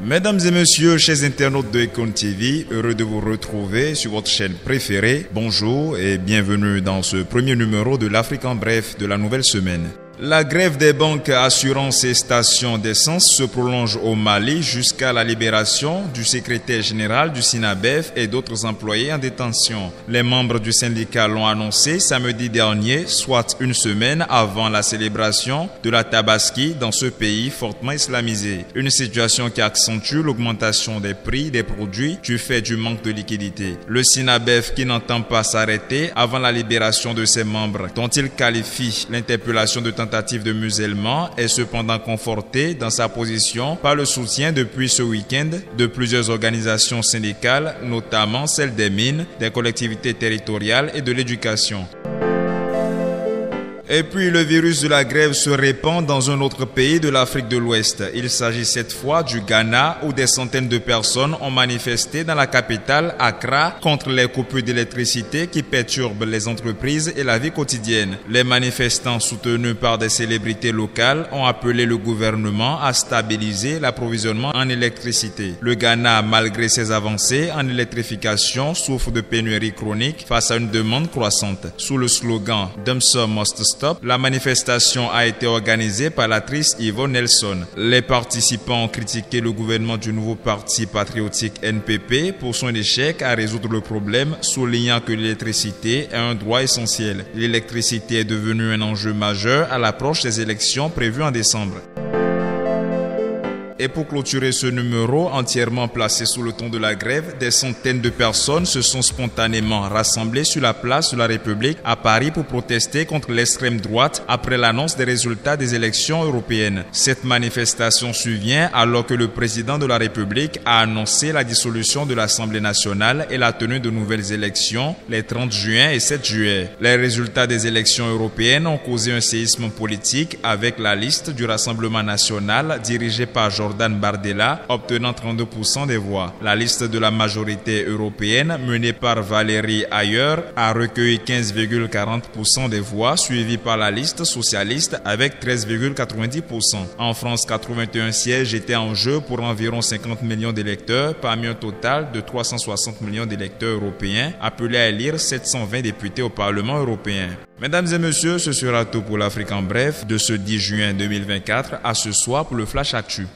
Mesdames et messieurs, chers internautes de Econ TV, heureux de vous retrouver sur votre chaîne préférée. Bonjour et bienvenue dans ce premier numéro de l'Afrique en bref de la nouvelle semaine. La grève des banques, assurances et stations d'essence se prolonge au Mali jusqu'à la libération du secrétaire général du SINABEF et d'autres employés en détention. Les membres du syndicat l'ont annoncé samedi dernier, soit une semaine avant la célébration de la Tabaski dans ce pays fortement islamisé. Une situation qui accentue l'augmentation des prix des produits du fait du manque de liquidité. Le SINABEF, qui n'entend pas s'arrêter avant la libération de ses membres, dont il qualifie l'interpellation de tentative de musellement, est cependant conforté dans sa position par le soutien depuis ce week-end de plusieurs organisations syndicales, notamment celles des mines, des collectivités territoriales et de l'éducation. Et puis le virus de la grève se répand dans un autre pays de l'Afrique de l'Ouest. Il s'agit cette fois du Ghana où des centaines de personnes ont manifesté dans la capitale Accra contre les coupures d'électricité qui perturbent les entreprises et la vie quotidienne. Les manifestants soutenus par des célébrités locales ont appelé le gouvernement à stabiliser l'approvisionnement en électricité. Le Ghana, malgré ses avancées en électrification, souffre de pénurie chronique face à une demande croissante. Sous le slogan « Dumsum must stop », la manifestation a été organisée par l'actrice Yvonne Nelson. Les participants ont critiqué le gouvernement du nouveau parti patriotique NPP pour son échec à résoudre le problème, soulignant que l'électricité est un droit essentiel. L'électricité est devenue un enjeu majeur à l'approche des élections prévues en décembre. Et pour clôturer ce numéro entièrement placé sous le ton de la grève, des centaines de personnes se sont spontanément rassemblées sur la place de la République à Paris pour protester contre l'extrême droite après l'annonce des résultats des élections européennes. Cette manifestation survient alors que le président de la République a annoncé la dissolution de l'Assemblée nationale et la tenue de nouvelles élections les 30 juin et 7 juillet. Les résultats des élections européennes ont causé un séisme politique avec la liste du Rassemblement national dirigée par Jordan Bardella obtenant 32% des voix. La liste de la majorité européenne menée par Valérie Ayer a recueilli 15,40% des voix, suivie par la liste socialiste avec 13,90%. En France, 81 sièges étaient en jeu pour environ 50 millions d'électeurs parmi un total de 360 millions d'électeurs européens appelés à élire 720 députés au Parlement européen. Mesdames et messieurs, ce sera tout pour l'Afrique en bref de ce 10 juin 2024. À ce soir pour le Flash Actu.